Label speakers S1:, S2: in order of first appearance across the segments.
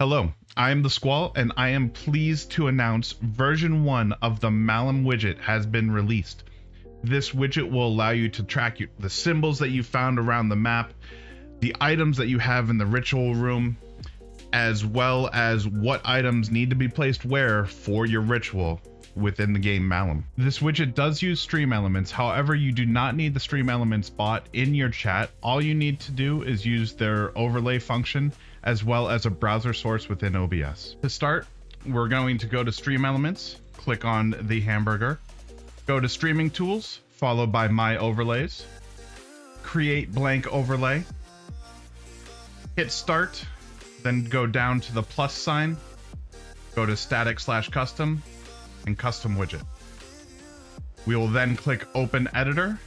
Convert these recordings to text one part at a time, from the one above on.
S1: Hello, I am the Squall, and I am pleased to announce version 1 of the Malum widget has been released. This widget will allow you to track the symbols that you found around the map, the items that you have in the ritual room, as well as what items need to be placed where for your ritual within the game Malum. This widget does use StreamElements, however you do not need the StreamElements bot in your chat. All you need to do is use their overlay function as well as a browser source within OBS. To start, we're going to go to StreamElements, click on the hamburger, go to Streaming Tools, followed by My Overlays, create blank overlay, hit Start, then go down to the plus sign, go to Static/Custom, and Custom Widget. We will then click Open Editor,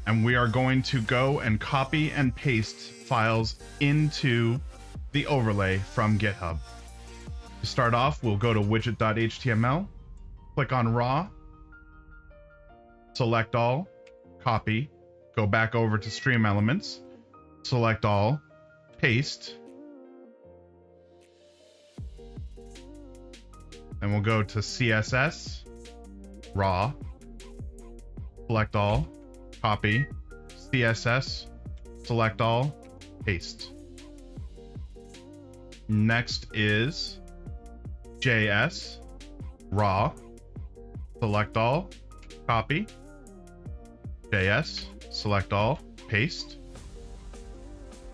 S1: and we are going to go and copy and paste files into the overlay from GitHub. To start off, we'll go to widget.html, click on Raw, select all, copy, go back over to StreamElements, select all, paste, and we'll go to CSS, Raw, select all, copy, CSS, select all, paste. Next is JS, Raw, select all, copy, JS, select all, paste.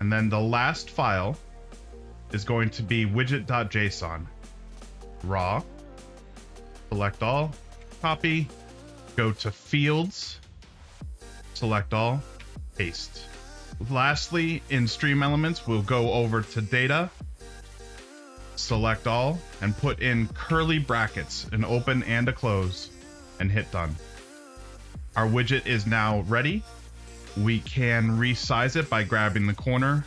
S1: And then the last file is going to be widget.json, Raw, select all, copy, go to fields, select all, paste. Lastly, in StreamElements, we'll go over to data, select all, and put in curly brackets, an open and a close, and hit done. Our widget is now ready. We can resize it by grabbing the corner,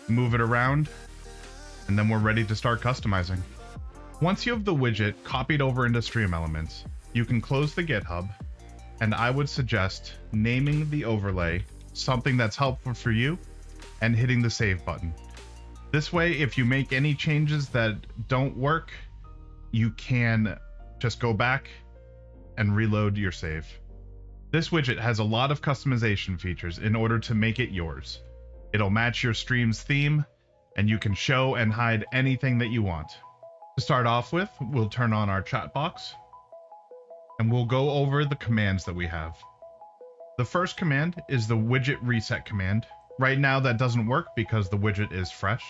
S1: move it around, and then we're ready to start customizing. Once you have the widget copied over into StreamElements, you can close the GitHub, and I would suggest naming the overlay something that's helpful for you and hitting the save button. This way, if you make any changes that don't work, you can just go back and reload your save. This widget has a lot of customization features in order to make it yours. It'll match your stream's theme, and you can show and hide anything that you want. To start off with, we'll turn on our chat box, and we'll go over the commands that we have. The first command is the widget reset command. Right now that doesn't work because the widget is fresh.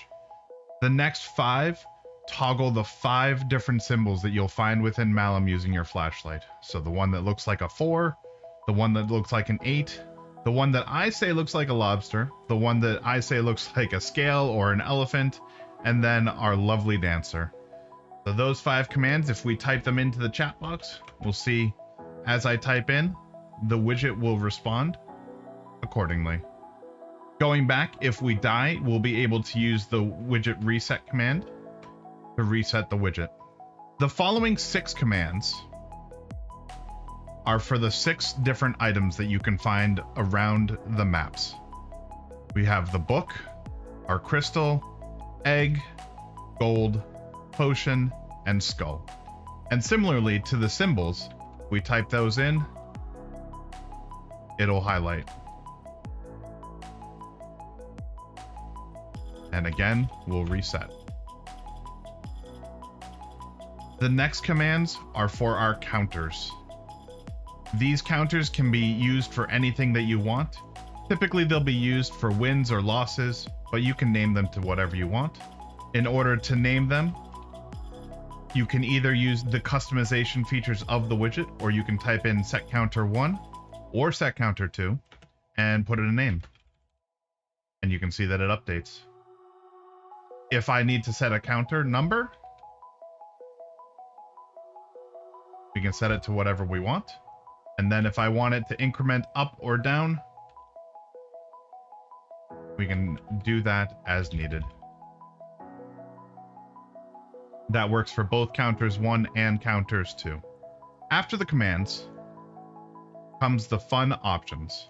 S1: The next 5 toggle the 5 different symbols that you'll find within Malum using your flashlight. So the one that looks like a 4, the one that looks like an 8, the one that I say looks like a lobster, the one that I say looks like a scale or an elephant, and then our lovely dancer. So those 5 commands, if we type them into the chat box, we'll see as I type in, the widget will respond accordingly. Going back, if we die, we'll be able to use the widget reset command to reset the widget. The following 6 commands are for the 6 different items that you can find around the maps. We have the book, our crystal, egg, gold, potion, and skull. And similarly to the symbols, we type those in, it'll highlight. And again, we'll reset. The next commands are for our counters. These counters can be used for anything that you want. Typically, they'll be used for wins or losses, but you can name them to whatever you want. In order to name them, you can either use the customization features of the widget, or you can type in set counter 1 or set counter 2 and put in a name. And you can see that it updates. If I need to set a counter number, we can set it to whatever we want. And then if I want it to increment up or down, we can do that as needed. That works for both counters 1 and counters 2. After the commands comes the fun options.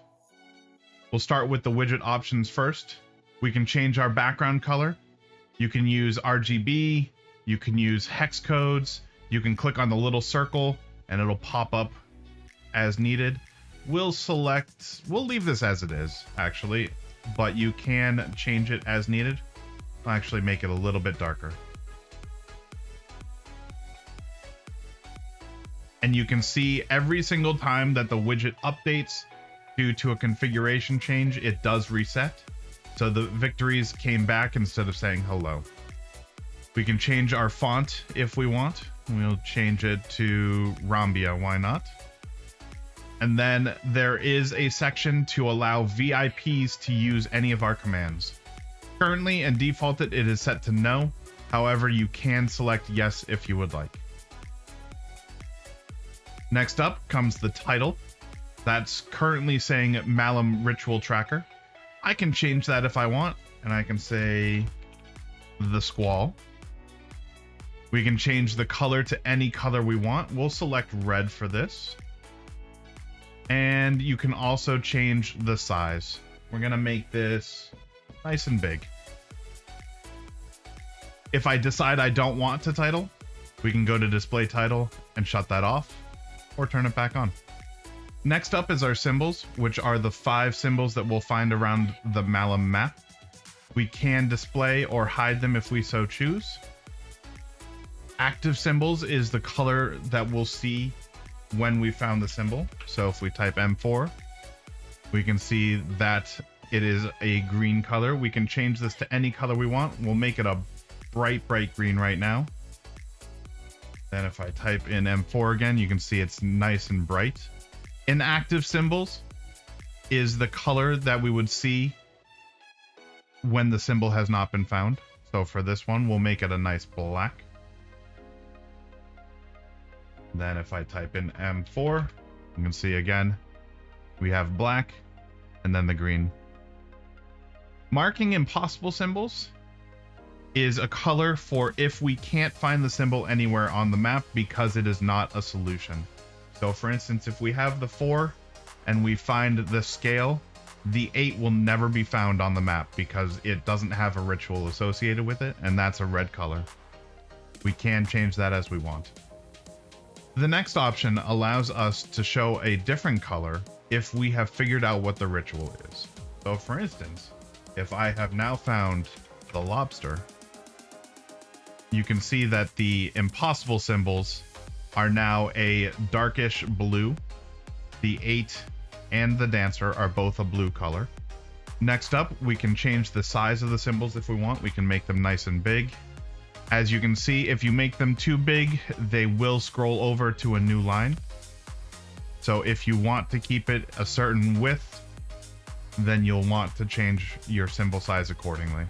S1: We'll start with the widget options first. We can change our background color. You can use RGB, you can use hex codes, you can click on the little circle and it'll pop up as needed. We'll leave this as it is actually, but you can change it as needed. I'll actually make it a little bit darker. And you can see every single time that the widget updates due to a configuration change, it does reset. So the victories came back instead of saying hello. We can change our font if we want. We'll change it to Rambia, why not? And then there is a section to allow VIPs to use any of our commands. Currently and defaulted, it is set to no. However, you can select yes if you would like. Next up comes the title. That's currently saying Malum Ritual Tracker. I can change that if I want, and I can say the Squall. We can change the color to any color we want. We'll select red for this. And you can also change the size. We're gonna make this nice and big. If I decide I don't want to title, we can go to display title and shut that off or turn it back on. Next up is our symbols, which are the 5 symbols that we'll find around the Malum map. We can display or hide them if we so choose. Active symbols is the color that we'll see when we found the symbol. So if we type M4, we can see that it is a green color. We can change this to any color we want. We'll make it a bright green right now. Then if I type in M4 again, you can see it's nice and bright. Inactive symbols is the color that we would see when the symbol has not been found. So for this one, we'll make it a nice black. Then if I type in M4, you can see again, we have black and then the green. Marking impossible symbols is a color for if we can't find the symbol anywhere on the map because it is not a solution. So for instance, if we have the 4 and we find the scale, the 8 will never be found on the map because it doesn't have a ritual associated with it, and that's a red color. We can change that as we want. The next option allows us to show a different color if we have figured out what the ritual is. So for instance, if I have now found the lobster, you can see that the impossible symbols are now a darkish blue. The 8 and the dancer are both a blue color. Next up, we can change the size of the symbols if we want. We can make them nice and big. As you can see, if you make them too big, they will scroll over to a new line. So if you want to keep it a certain width, then you'll want to change your symbol size accordingly.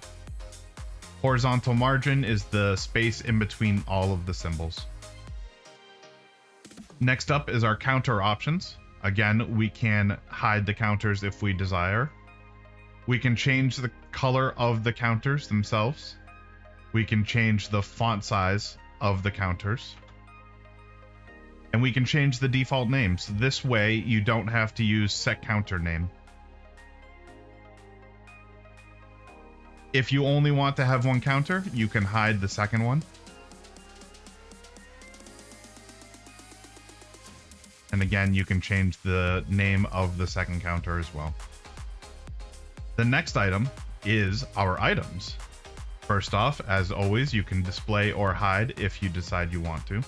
S1: Horizontal margin is the space in between all of the symbols. Next up is our counter options. Again, we can hide the counters if we desire. We can change the color of the counters themselves. We can change the font size of the counters. And we can change the default names. This way, you don't have to use set counter name. If you only want to have one counter, you can hide the second one. And again, you can change the name of the second counter as well. The next item is our items. First off, as always, you can display or hide if you decide you want to.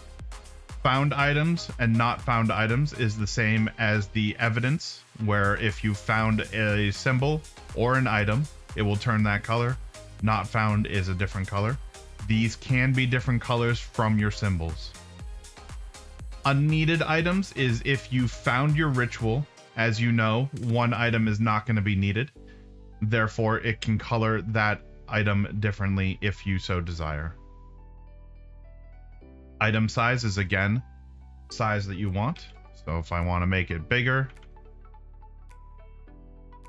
S1: Found items and not found items is the same as the evidence, where if you found a symbol or an item, it will turn that color. Not found is a different color. These can be different colors from your symbols. Unneeded items is if you found your ritual. As you know, one item is not going to be needed. Therefore, it can color that item differently if you so desire. Item size is again size that you want. So if I want to make it bigger,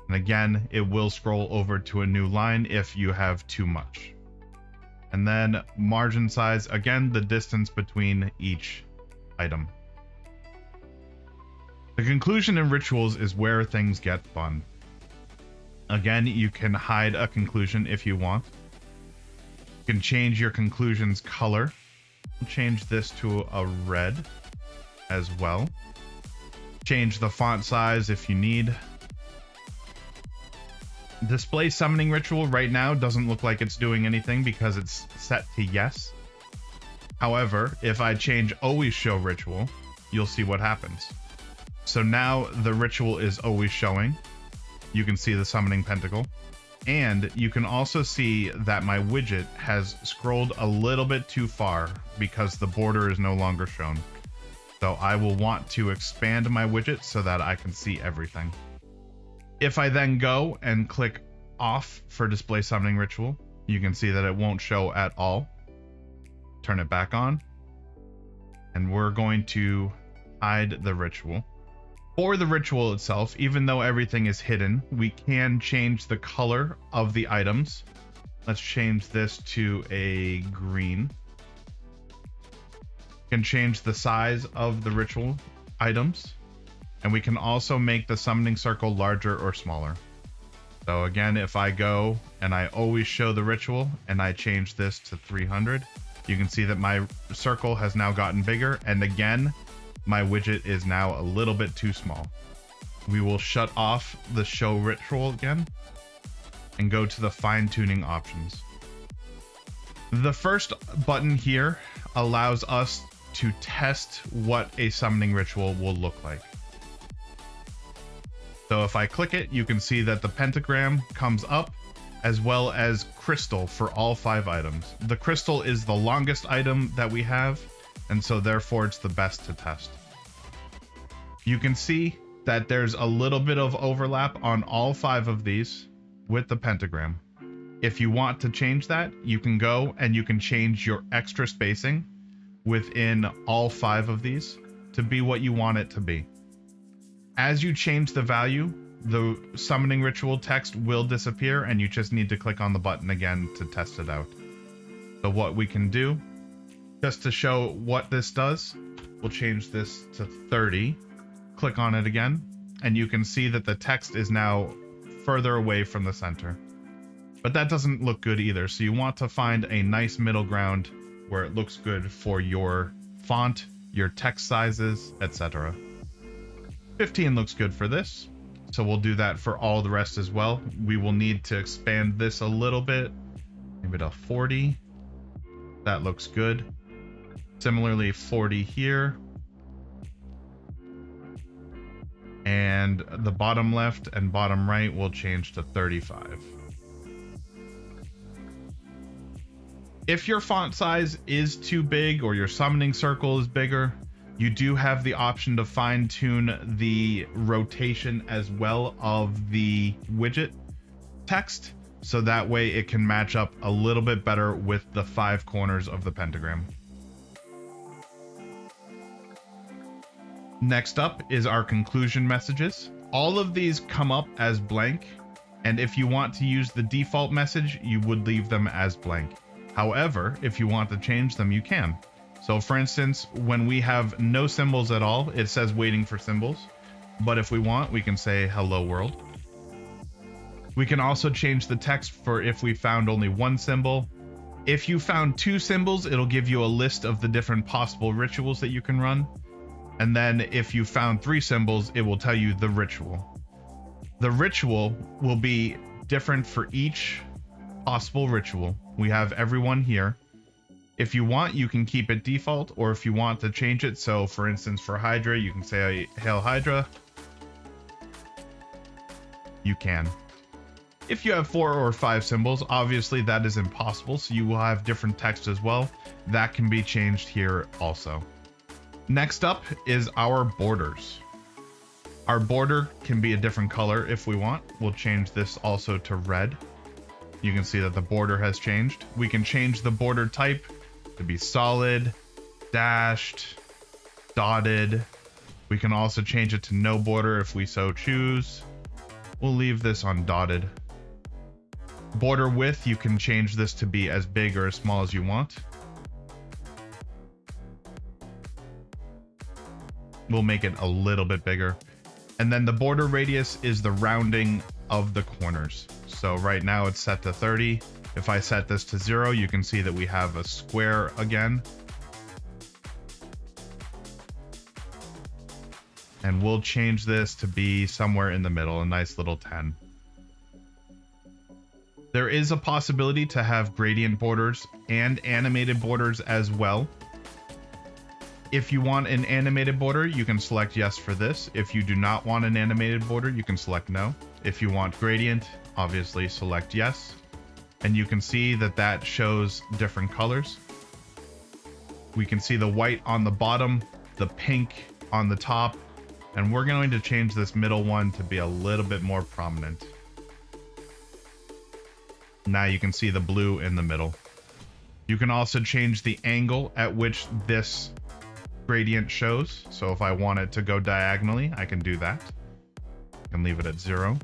S1: and again, it will scroll over to a new line if you have too much. And then margin size, again, the distance between each item. The conclusion in rituals is where things get fun. Again, you can hide a conclusion if you want. You can change your conclusions color. Change this to a red as well. Change the font size if you need. Display summoning ritual right now doesn't look like it's doing anything because it's set to yes. However, if I change always show ritual, you'll see what happens. So now the ritual is always showing. You can see the summoning pentacle. And you can also see that my widget has scrolled a little bit too far because the border is no longer shown. So I will want to expand my widget so that I can see everything. If I then go and click off for display summoning ritual, you can see that it won't show at all. Turn it back on. And we're going to hide the ritual. For the ritual itself, even though everything is hidden, we can change the color of the items. Let's change this to a green. We can change the size of the ritual items. And we can also make the summoning circle larger or smaller. So again, if I go and I always show the ritual and I change this to 300, you can see that my circle has now gotten bigger. And again, my widget is now a little bit too small. We will shut off the show ritual again and go to the fine tuning options. The first button here allows us to test what a summoning ritual will look like. So if I click it, you can see that the pentagram comes up as well as crystal for all 5 items. The crystal is the longest item that we have, and so therefore it's the best to test. You can see that there's a little bit of overlap on all 5 of these with the pentagram. If you want to change that, you can go and you can change your extra spacing within all 5 of these to be what you want it to be. As you change the value, the summoning ritual text will disappear and you just need to click on the button again to test it out. So what we can do, just to show what this does, we'll change this to 30. Click on it again, and you can see that the text is now further away from the center. But that doesn't look good either, so you want to find a nice middle ground where it looks good for your font, your text sizes, etc. 15 looks good for this, so we'll do that for all the rest as well. We will need to expand this a little bit, maybe to 40. That looks good. Similarly, 40 here. And the bottom left and bottom right will change to 35. If your font size is too big or your summoning circle is bigger, you do have the option to fine tune the rotation as well of the widget text, so that way it can match up a little bit better with the 5 corners of the pentagram. Next up is our conclusion messages. All of these come up as blank, and if you want to use the default message, you would leave them as blank. However, if you want to change them, you can. So for instance, when we have no symbols at all, it says waiting for symbols. But if we want, we can say hello world. We can also change the text for if we found only 1 symbol. If you found 2 symbols, it'll give you a list of the different possible rituals that you can run. And then if you found 3 symbols, it will tell you the ritual. The ritual will be different for each possible ritual. We have everyone here. If you want, you can keep it default, or if you want to change it. So for instance, for Hydra, you can say Hail Hydra. You can. If you have 4 or 5 symbols, obviously that is impossible. So you will have different text as well. That can be changed here also. Next up is our borders. Our border can be a different color if we want. We'll change this also to red. You can see that the border has changed. We can change the border type to be solid, dashed, dotted. We can also change it to no border if we so choose. We'll leave this on dotted. Border width, you can change this to be as big or as small as you want. We'll make it a little bit bigger. And then the border radius is the rounding of the corners. So right now it's set to 30. If I set this to 0, you can see that we have a square again. And we'll change this to be somewhere in the middle, a nice little 10. There is a possibility to have gradient borders and animated borders as well. If you want an animated border, you can select yes for this. If you do not want an animated border, you can select no. If you want gradient, obviously select yes. And you can see that that shows different colors. We can see the white on the bottom, the pink on the top, and we're going to change this middle one to be a little bit more prominent. Now you can see the blue in the middle. You can also change the angle at which this gradient shows. So if I want it to go diagonally, I can do that. I can leave it at 0.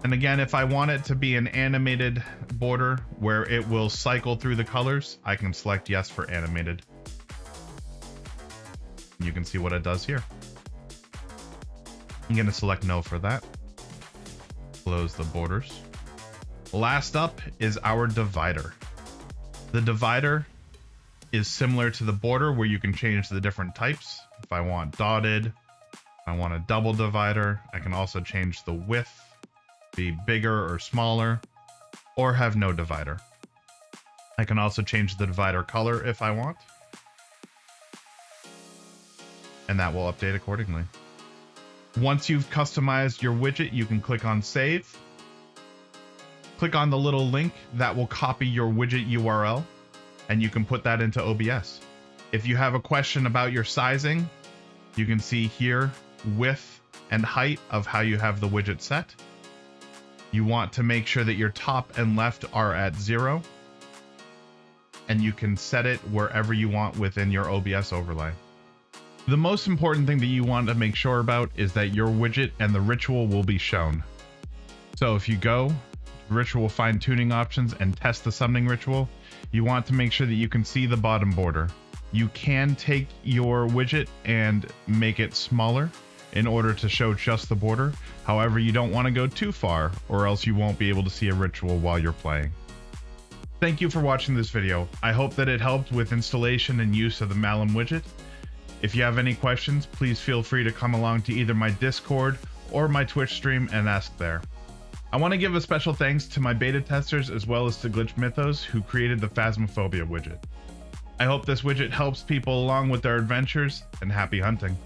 S1: And again, if I want it to be an animated border where it will cycle through the colors, I can select yes for animated. You can see what it does here. I'm going to select no for that. Close the borders. Last up is our divider. The divider is similar to the border where you can change the different types. If I want dotted, if I want a double divider, I can also change the width, be bigger or smaller, or have no divider. I can also change the divider color if I want, and that will update accordingly. Once you've customized your widget, you can click on Save. Click on the little link that will copy your widget URL, and you can put that into OBS. If you have a question about your sizing, you can see here width and height of how you have the widget set. You want to make sure that your top and left are at 0, and you can set it wherever you want within your OBS overlay. The most important thing that you want to make sure about is that your widget and the ritual will be shown. So if you go ritual fine-tuning options and test the summoning ritual, you want to make sure that you can see the bottom border. You can take your widget and make it smaller in order to show just the border. However, you don't want to go too far, or else you won't be able to see a ritual while you're playing. Thank you for watching this video. I hope that it helped with installation and use of the Malum widget. If you have any questions, please feel free to come along to either my Discord or my Twitch stream and ask there. I want to give a special thanks to my beta testers as well as to Glitch Mythos, who created the Phasmophobia widget. I hope this widget helps people along with their adventures, and happy hunting.